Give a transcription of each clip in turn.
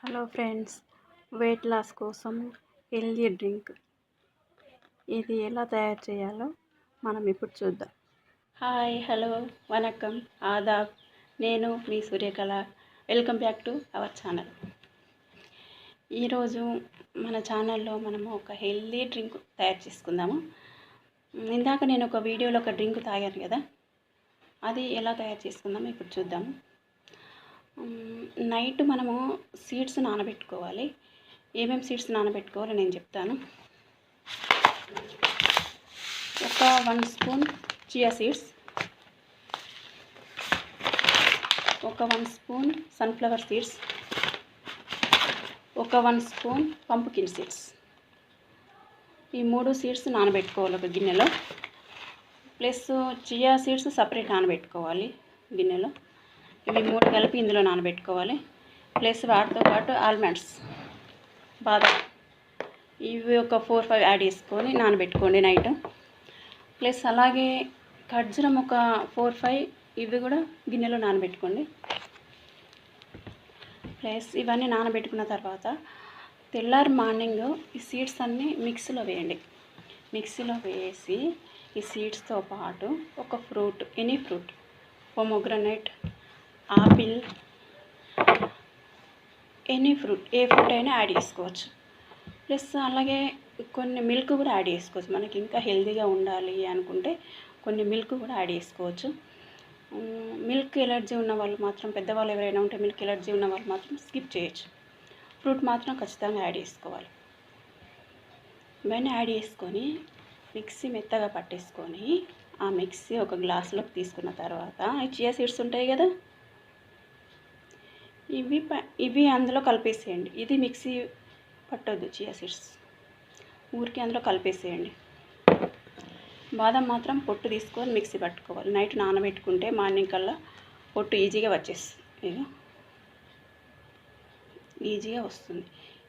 Hello friends, weight loss కోసం healthy drink ఇది ఎలా తయారు చేయాలో మనం ఇప్పుడు చూద్దాం. హాయ్, హలో, వనక్కం, ఆదాబ్. నేను మీ Suryakala. Welcome back to our channel. ఈరోజు మన ఛానల్లో మనము ఒక హెల్దీ డ్రింక్ తయారు చేసుకుందాము. ఇందాక నేను ఒక వీడియోలో ఒక డ్రింక్ తాగాను కదా, అది ఎలా తయారు చేసుకుందామో ఇప్పుడు చూద్దాము. నైట్ మనము సీడ్స్ నానబెట్టుకోవాలి. ఏమేమి సీడ్స్ నానబెట్టుకోవాలో నేను చెప్తాను. ఒక 1 స్పూన్ చియా సీడ్స్, ఒక 1 స్పూన్ సన్ఫ్లవర్ సీడ్స్, ఒక 1 స్పూన్ పంప్కిన్ సీడ్స్. ఈ 3 సీడ్స్ నానబెట్టుకోవాలి ఒక గిన్నెలో. ప్లస్ చియా సీడ్స్ సపరేట్ నానబెట్టుకోవాలి గిన్నెలో. ఇవి 3 కలిపి ఇందులో నానబెట్టుకోవాలి. ప్లస్ వాటితో పాటు ఆల్మండ్స్, బాదం, ఇవి ఒక 4-5 యాడ్ చేసుకొని నానబెట్టుకోండి నైట్. ప్లస్ అలాగే ఖర్జూరం ఒక 4-5 ఇవి కూడా గిన్నెలో నానబెట్టుకోండి. ప్లస్ ఇవన్నీ నానబెట్టుకున్న తర్వాత తెల్లారి మార్నింగ్ ఈ సీడ్స్ అన్నీ మిక్సీలో వేయండి. మిక్సీలో వేసి ఈ సీడ్స్తో పాటు ఒక fruit, any fruit, pomegranate, apple, any fruit, ఏ ఫ్రూట్ అయినా యాడ్ చేసుకోవచ్చు. ప్లస్ అలాగే కొన్ని మిల్క్ కూడా యాడ్ చేసుకోవచ్చు. మనకి ఇంకా హెల్తీగా ఉండాలి అనుకుంటే కొన్ని మిల్క్ కూడా యాడ్ చేసుకోవచ్చు. మిల్క్ ఎలర్జీ ఉన్న వాళ్ళు మాత్రం, పెద్దవాళ్ళు ఎవరైనా ఉంటే మిల్క్ ఎలర్జీ ఉన్న వాళ్ళు మాత్రం స్కిప్ చేయొచ్చు. ఫ్రూట్ మాత్రం ఖచ్చితంగా యాడ్ చేసుకోవాలి. ఇవన్నీ యాడ్ చేసుకొని మిక్సీ మెత్తగా పట్టేసుకొని ఆ మిక్సీ ఒక గ్లాసులోకి తీసుకున్న తర్వాత ఈ చియా సీడ్స్ ఉంటాయి కదా, ఇవి అందులో కలిపేసేయండి. ఇది మిక్సీ పట్టొద్దు, చియా సీడ్స్ ఊరికి అందులో కలిపేసేయండి. బాదం మాత్రం పొట్టు తీసుకొని మిక్సీ పట్టుకోవాలి. నైట్ నానబెట్టుకుంటే మార్నింగ్ కల్లా పొట్టు ఈజీగా వచ్చేస్తుంది, ఈజీగా వస్తుంది.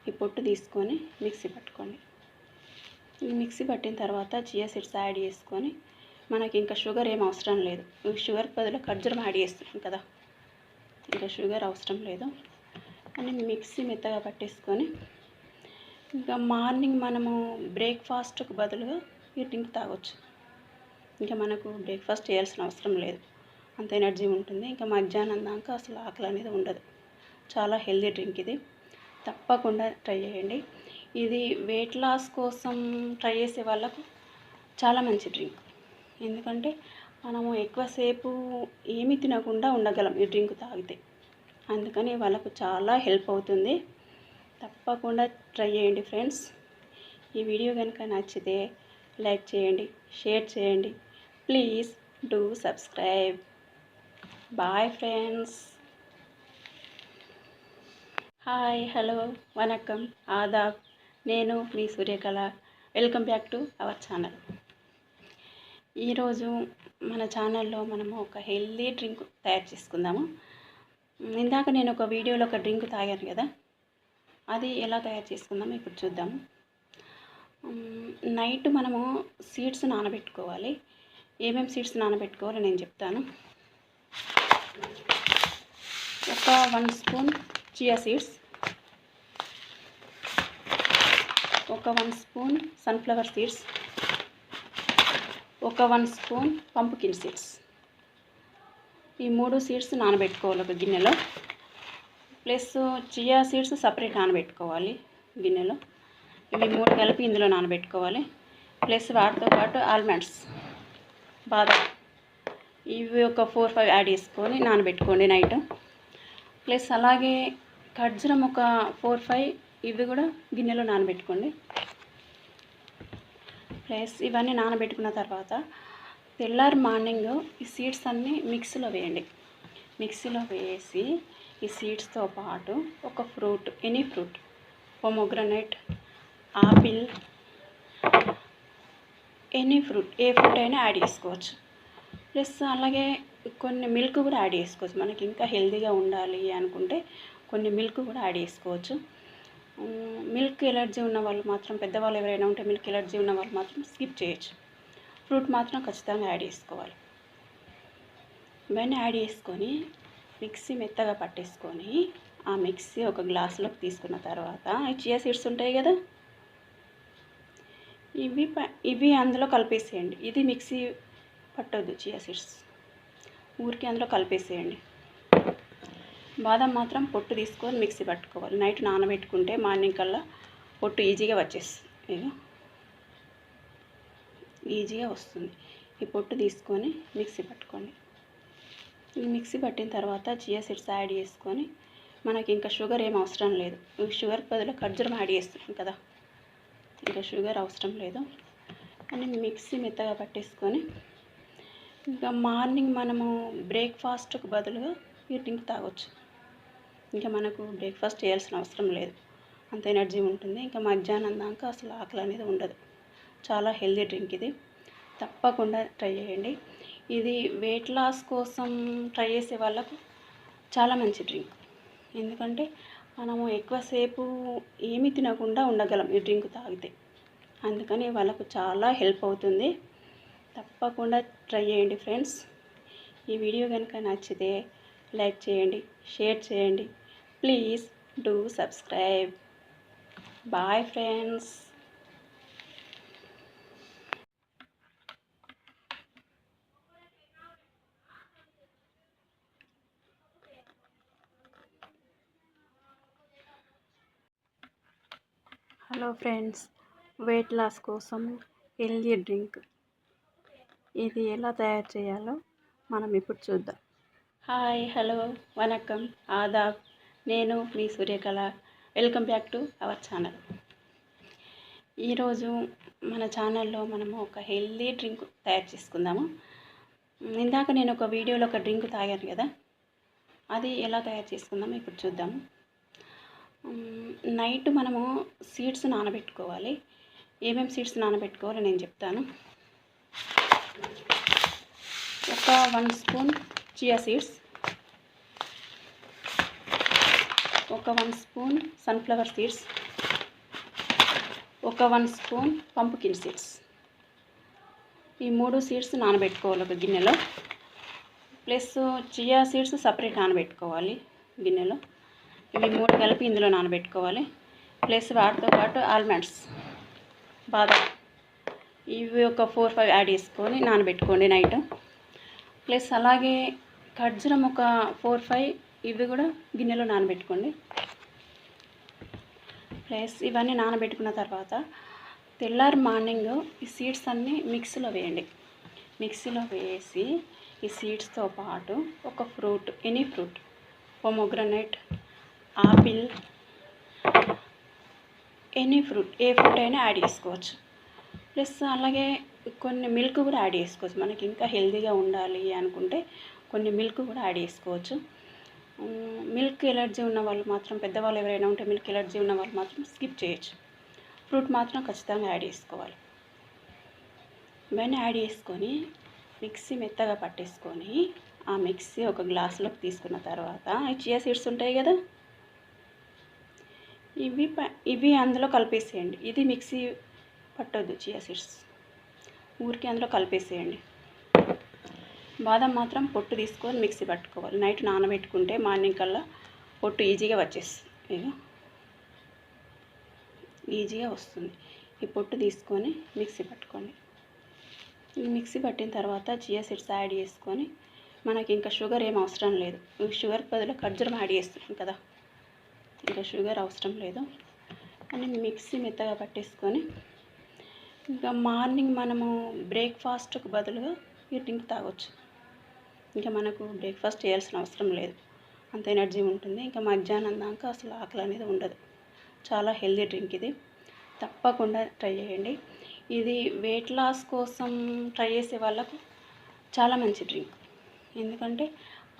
ఈ పొట్టు తీసుకొని మిక్సీ పట్టుకోండి. మిక్సీ పట్టిన తర్వాత చియా సీడ్స్ యాడ్ చేసుకొని, మనకి ఇంకా షుగర్ ఏం అవసరం లేదు. షుగర్ బదులు ఖర్జూరం యాడ్ చేస్తున్నాం కదా, ఇంకా షుగర్ అవసరం లేదు. అని మిక్సీ మెత్తగా పట్టేసుకొని ఇంకా మార్నింగ్ మనము బ్రేక్ఫాస్ట్కు బదులుగా ఈ డ్రింక్ తాగొచ్చు. ఇంకా మనకు బ్రేక్ఫాస్ట్ చేయాల్సిన అవసరం లేదు, అంత ఎనర్జీ ఉంటుంది. ఇంకా మధ్యాహ్నం దాకా అసలు ఆకలి అనేది ఉండదు. చాలా హెల్దీ డ్రింక్ ఇది, తప్పకుండా ట్రై చేయండి. ఇది వెయిట్ లాస్ కోసం ట్రై చేసే వాళ్ళకు చాలా మంచి డ్రింక్. ఎందుకంటే మనము ఎక్కువసేపు ఏమీ తినకుండా ఉండగలం ఈ డ్రింక్ తాగితే. అందుకని వాళ్ళకు చాలా హెల్ప్ అవుతుంది. తప్పకుండా ట్రై చేయండి ఫ్రెండ్స్. ఈ వీడియో కనుక నచ్చితే లైక్ చేయండి, షేర్ చేయండి. Please do subscribe. Bye friends. Hi, hello, వనక్కం, ఆదాబ్. నేను మీ Suryakala. Welcome back to our channel. ఈరోజు మన ఛానల్లో మనము ఒక హెల్దీ డ్రింక్ తయారు చేసుకుందాము. ఇందాక నేను ఒక వీడియోలో ఒక డ్రింక్ తాగాను కదా, అది ఎలా తయారు చేసుకుందామో ఇప్పుడు చూద్దాము. నైట్ మనము సీడ్స్ నానబెట్టుకోవాలి. ఏమేమి సీడ్స్ నానబెట్టుకోవాలో నేను చెప్తాను. ఒక 1 స్పూన్ చియా సీడ్స్, ఒక 1 స్పూన్ సన్ఫ్లవర్ సీడ్స్, ఒక 1 స్పూన్ పంప్కిన్ సీడ్స్. ఈ 3 సీడ్స్ నానబెట్టుకోవాలి ఒక గిన్నెలో. ప్లస్ చియా సీడ్స్ సపరేట్ నానబెట్టుకోవాలి గిన్నెలో. ఇవి 3 కలిపి ఇందులో నానబెట్టుకోవాలి. ప్లస్ వాటితో పాటు ఆల్మండ్స్, బాదం, ఇవి ఒక 4-5 యాడ్ చేసుకొని నానబెట్టుకోండి నైట్. ప్లస్ అలాగే ఖర్జూరం ఒక 4-5 ఇవి కూడా గిన్నెలో నానబెట్టుకోండి. ప్లస్ ఇవన్నీ నానబెట్టుకున్న తర్వాత తెల్లారి మార్నింగ్ ఈ సీడ్స్ అన్నీ మిక్సీలో వేయండి. మిక్సీలో వేసి ఈ సీడ్స్తో పాటు ఒక fruit, any fruit, pomegranate, apple, any fruit, ఏ ఫ్రూట్ అయినా యాడ్ చేసుకోవచ్చు. ప్లస్ అలాగే కొన్ని మిల్క్ కూడా యాడ్ చేసుకోవచ్చు. మనకి ఇంకా హెల్తీగా ఉండాలి అనుకుంటే కొన్ని మిల్క్ కూడా యాడ్ చేసుకోవచ్చు. మిల్క్ ఎలర్జీ ఉన్న వాళ్ళు మాత్రం, పెద్దవాళ్ళు ఎవరైనా ఉంటే మిల్క్ ఎలర్జీ ఉన్న వాళ్ళు మాత్రం స్కిప్ చేయొచ్చు. ఫ్రూట్ మాత్రం ఖచ్చితంగా యాడ్ చేసుకోవాలి. ఇవన్నీ యాడ్ చేసుకొని మిక్సీ మెత్తగా పట్టేసుకొని ఆ మిక్సీ ఒక గ్లాసులోకి తీసుకున్న తర్వాత ఈ చియా సీడ్స్ ఉంటాయి కదా, ఇవి అందులో కలిపేసేయండి. ఇది మిక్సీ పట్టొద్దు, చియా సీడ్స్ ఊరికి అందులో కలిపేసేయండి. బాదం మాత్రం పొట్టు తీసుకొని మిక్సీ పట్టుకోవాలి. నైట్ నానబెట్టుకుంటే మార్నింగ్ కల్లా పొట్టు ఈజీగా వచ్చేస్తుంది. ఇక ఈజీగా వస్తుంది. ఈ పొట్టు తీసుకొని మిక్సీ పట్టుకోండి. ఈ మిక్సీ పట్టిన తర్వాత చియా సీడ్స్ యాడ్ చేసుకొని, మనకి ఇంకా షుగర్ ఏం అవసరం లేదు. షుగర్ బదులు ఖర్జూరం యాడ్ చేస్తున్నాం కదా, ఇంకా షుగర్ అవసరం లేదు అని మిక్సీ మెత్తగా పట్టేసుకొని, ఇంకా మార్నింగ్ మనము బ్రేక్ఫాస్ట్కు బదులుగా ఈ డ్రింక్ తాగొచ్చు. ఇంకా మనకు బ్రేక్ఫాస్ట్ చేయాల్సిన అవసరం లేదు, అంత ఎనర్జీ ఉంటుంది. ఇంకా మధ్యాహ్నం దాకా అసలు ఆకలి అనేది ఉండదు. చాలా హెల్దీ డ్రింక్ ఇది, తప్పకుండా ట్రై చేయండి. ఇది వెయిట్ లాస్ కోసం ట్రై చేసే వాళ్ళకు చాలా మంచి డ్రింక్. ఎందుకంటే మనము ఎక్కువసేపు ఏమీ తినకుండా ఉండగలం ఈ డ్రింక్ తాగితే. అందుకని వాళ్ళకు చాలా హెల్ప్ అవుతుంది. తప్పకుండా ట్రై చేయండి ఫ్రెండ్స్. ఈ వీడియో కనుక నచ్చితే లైక్ చేయండి, షేర్ చేయండి. Please do subscribe. Bye friends. Hello friends, weight loss కోసం హెల్దీ డ్రింక్ ఇది ఎలా తయారు చేయాలో మనం ఇప్పుడు చూద్దాం. హాయ్, హలో, వనక్కం, ఆదాబ్. నేను మీ Suryakala. Welcome back to our channel. ఈరోజు మన ఛానల్లో మనము ఒక హెల్దీ డ్రింక్ తయారు చేసుకుందాము. ఇందాక నేను ఒక వీడియోలో ఒక డ్రింక్ తాగాను కదా, అది ఎలా తయారు చేసుకుందామో ఇప్పుడు చూద్దాము. నైట్ మనము సీడ్స్ నానబెట్టుకోవాలి. ఏమేమి సీడ్స్ నానబెట్టుకోవాలో నేను చెప్తాను. ఒక 1 స్పూన్ చియా సీడ్స్, ఒక 1 స్పూన్ సన్ఫ్లవర్ సీడ్స్, ఒక 1 స్పూన్ పంప్కిన్ సీడ్స్. ఈ 3 సీడ్స్ నానబెట్టుకోవాలి ఒక గిన్నెలో. ప్లస్ చియా సీడ్స్ సపరేట్ నానబెట్టుకోవాలి గిన్నెలో. ఇవి 3 కలిపి ఇందులో నానబెట్టుకోవాలి. ప్లస్ వాటితో పాటు ఆల్మండ్స్, బాదం, ఇవి ఒక 4-5 యాడ్ చేసుకొని నానబెట్టుకోండి నైట్. ప్లస్ అలాగే ఖర్జూరం ఒక 4-5 ఇవి కూడా గిన్నెలో నానబెట్టుకోండి. ప్లస్ ఇవన్నీ నానబెట్టుకున్న తర్వాత తెల్లారి మార్నింగ్ ఈ సీడ్స్ అన్నీ మిక్సీలో వేయండి. మిక్సీలో వేసి ఈ సీడ్స్తో పాటు ఒక fruit, any fruit, pomegranate, apple, any fruit, ఏ ఫ్రూట్ అయినా యాడ్ చేసుకోవచ్చు. ప్లస్ అలాగే కొన్ని మిల్క్ కూడా యాడ్ చేసుకోవచ్చు. మనకి ఇంకా హెల్తీగా ఉండాలి అనుకుంటే కొన్ని మిల్క్ కూడా యాడ్ చేసుకోవచ్చు. మిల్క్ ఎలర్జీ ఉన్న వాళ్ళు మాత్రం, పెద్దవాళ్ళు ఎవరైనా ఉంటే మిల్క్ ఎలర్జీ ఉన్న వాళ్ళు మాత్రం స్కిప్ చేయొచ్చు. ఫ్రూట్ మాత్రం ఖచ్చితంగా యాడ్ చేసుకోవాలి. ఇవన్నీ యాడ్ చేసుకొని మిక్సీ మెత్తగా పట్టేసుకొని, ఆ మిక్సీ ఒక గ్లాసులోకి తీసుకున్న తర్వాత ఈ చియా సీడ్స్ ఉంటాయి కదా, ఇవి అందులో కలిపేసేయండి. ఇది మిక్సీ పట్టొద్దు, చియా సీడ్స్ ఊరికి అందులో కలిపేసేయండి. బాదం మాత్రం పొట్టు తీసుకొని మిక్సీ పట్టుకోవాలి. నైట్ నానబెట్టుకుంటే మార్నింగ్ కల్లా పొట్టు ఈజీగా వచ్చేస్తుంది. ఇక ఈజీగా వస్తుంది. ఈ పొట్టు తీసుకొని మిక్సీ పట్టుకోండి. ఈ మిక్సీ పట్టిన తర్వాత చియా సీడ్స్ యాడ్ చేసుకొని, మనకి ఇంకా షుగర్ ఏం అవసరం లేదు. షుగర్ బదులు ఖర్జూరం యాడ్ చేస్తున్నాం కదా, ఇంకా షుగర్ అవసరం లేదు అని మిక్సీ మెత్తగా పట్టేసుకొని, ఇంకా మార్నింగ్ మనము బ్రేక్ఫాస్ట్కు బదులుగా ఈ డ్రింక్ తాగొచ్చు. ఇంకా మనకు బ్రేక్ఫాస్ట్ చేయాల్సిన అవసరం లేదు, అంత ఎనర్జీ ఉంటుంది. ఇంకా మధ్యాహ్నం దాకా అసలు ఆకలి అనేది ఉండదు. చాలా హెల్దీ డ్రింక్ ఇది, తప్పకుండా ట్రై చేయండి. ఇది వెయిట్ లాస్ కోసం ట్రై చేసే వాళ్ళకు చాలా మంచి డ్రింక్. ఎందుకంటే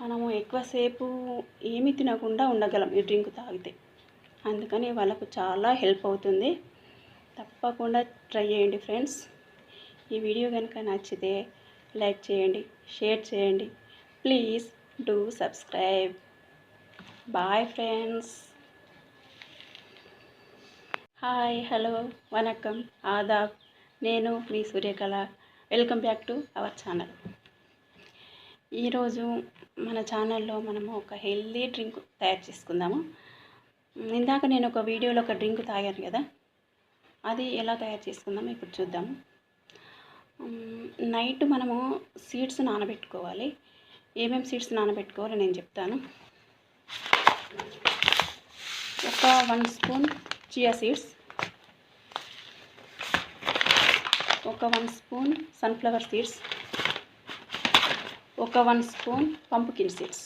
మనము ఎక్కువసేపు ఏమీ తినకుండా ఉండగలం ఈ డ్రింక్ తాగితే. అందుకని వాళ్ళకు చాలా హెల్ప్ అవుతుంది. తప్పకుండా ట్రై చేయండి ఫ్రెండ్స్. ఈ వీడియో కనుక నచ్చితే లైక్ చేయండి, షేర్ చేయండి. Please do subscribe. Bye friends. Hi, hello, వనక్కం, ఆదాబ్. నేను మీ Suryakala. Welcome back to our channel. ఈరోజు మన ఛానల్లో మనము ఒక హెల్దీ డ్రింక్ తయారు చేసుకుందాము. ఇందాక నేను ఒక వీడియోలో ఒక డ్రింక్ తాగాను కదా, అది ఎలా తయారు చేసుకుందామో ఇప్పుడు చూద్దాము. నైట్ మనము సీడ్స్ నానబెట్టుకోవాలి. ఏమేమి సీడ్స్ నానబెట్టుకోవాలో నేను చెప్తాను. ఒక 1 స్పూన్ చియా సీడ్స్, ఒక 1 స్పూన్ సన్ఫ్లవర్ సీడ్స్, ఒక 1 స్పూన్ పంప్కిన్ సీడ్స్.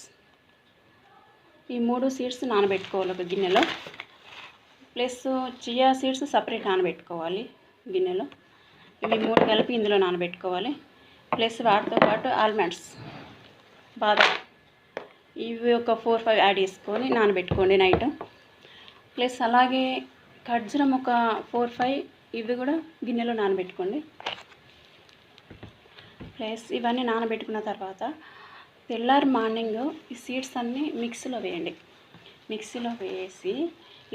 ఈ 3 సీడ్స్ నానబెట్టుకోవాలి ఒక గిన్నెలో. ప్లస్ చియా సీడ్స్ సపరేట్ నానబెట్టుకోవాలి గిన్నెలో. ఇవి 3 కలిపి ఇందులో నానబెట్టుకోవాలి. ప్లస్ వాటితో పాటు ఆల్మండ్స్, బాదం, ఇవి ఒక 4-5 యాడ్ చేసుకొని నానబెట్టుకోండి నైట్. ప్లస్ అలాగే ఖర్జూరం ఒక 4-5 ఇవి కూడా గిన్నెలో నానబెట్టుకోండి. ప్లస్ ఇవన్నీ నానబెట్టుకున్న తర్వాత తెల్లారి మార్నింగ్ ఈ సీడ్స్ అన్నీ మిక్సీలో వేయండి. మిక్సీలో వేసి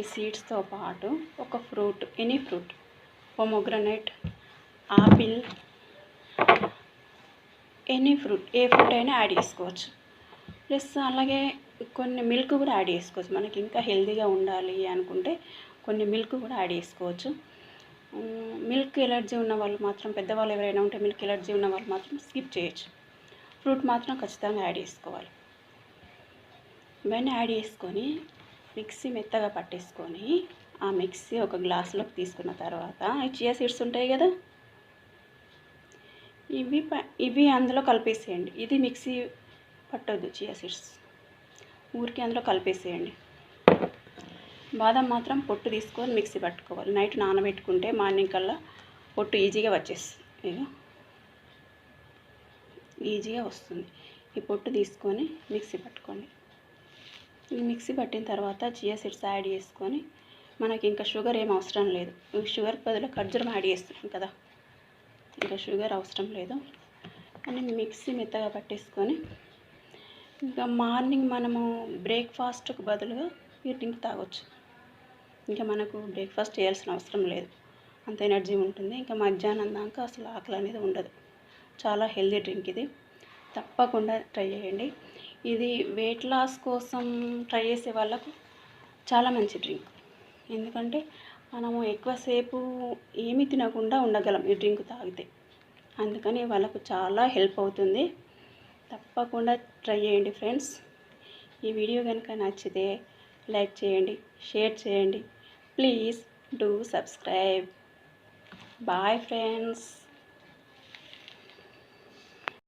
ఈ సీడ్స్తో పాటు ఒక fruit, any fruit, pomegranate, apple, any fruit, ఏ ఫ్రూట్ అయినా యాడ్ చేసుకోవచ్చు. ప్లస్ అలాగే కొన్ని మిల్క్ కూడా యాడ్ చేసుకోవచ్చు. మనకి ఇంకా హెల్తీగా ఉండాలి అనుకుంటే కొన్ని మిల్క్ కూడా యాడ్ చేసుకోవచ్చు. మిల్క్ ఎలర్జీ ఉన్న వాళ్ళు మాత్రం, పెద్దవాళ్ళు ఎవరైనా ఉంటే మిల్క్ ఎలర్జీ ఉన్న వాళ్ళు మాత్రం స్కిప్ చేయొచ్చు. ఫ్రూట్ మాత్రం ఖచ్చితంగా యాడ్ చేసుకోవాలి. ఇవన్నీ యాడ్ చేసుకొని మిక్సీ మెత్తగా పట్టేసుకొని ఆ మిక్సీ ఒక గ్లాసులోకి తీసుకున్న తర్వాత ఈ చియా సీడ్స్ ఉంటాయి కదా, ఇవి అందులో కలిపేసేయండి. ఇది మిక్సీ పట్టొద్దు, చియా సీడ్స్ ఊరికి అందులో కలిపేసేయండి. బాదం మాత్రం పొట్టు తీసుకొని మిక్సీ పట్టుకోవాలి. నైట్ నానబెట్టుకుంటే మార్నింగ్ కల్లా పొట్టు ఈజీగా వచ్చేస్తుంది, ఈజీగా వస్తుంది. ఈ పొట్టు తీసుకొని మిక్సీ పట్టుకోండి. ఈ మిక్సీ పట్టిన తర్వాత చియా సీడ్స్ యాడ్ చేసుకొని, మనకి ఇంకా షుగర్ ఏం అవసరం లేదు. షుగర్ బదులు ఖర్జూరం యాడ్ చేస్తున్నాం కదా, ఇంకా షుగర్ అవసరం లేదు. అని మిక్సీ మెత్తగా పట్టేసుకొని ఇంకా మార్నింగ్ మనము బ్రేక్ఫాస్ట్కు బదులుగా ఈ డ్రింక్ తాగొచ్చు. ఇంకా మనకు బ్రేక్ఫాస్ట్ చేయాల్సిన అవసరం లేదు, అంత ఎనర్జీ ఉంటుంది. ఇంకా మధ్యాహ్నం దాకా అసలు ఆకలి అనేది ఉండదు. చాలా హెల్దీ డ్రింక్ ఇది, తప్పకుండా ట్రై చేయండి. ఇది వెయిట్ లాస్ కోసం ట్రై చేసే వాళ్ళకు చాలా మంచి డ్రింక్. ఎందుకంటే మనము ఎక్కువసేపు ఏమీ తినకుండా ఉండగలం ఈ డ్రింక్ తాగితే. అందుకని వాళ్ళకు చాలా హెల్ప్ అవుతుంది. తప్పకుండా ట్రై చేయండి ఫ్రెండ్స్. ఈ వీడియో కనుక నచ్చితే లైక్ చేయండి, షేర్ చేయండి. Please do subscribe. Bye friends.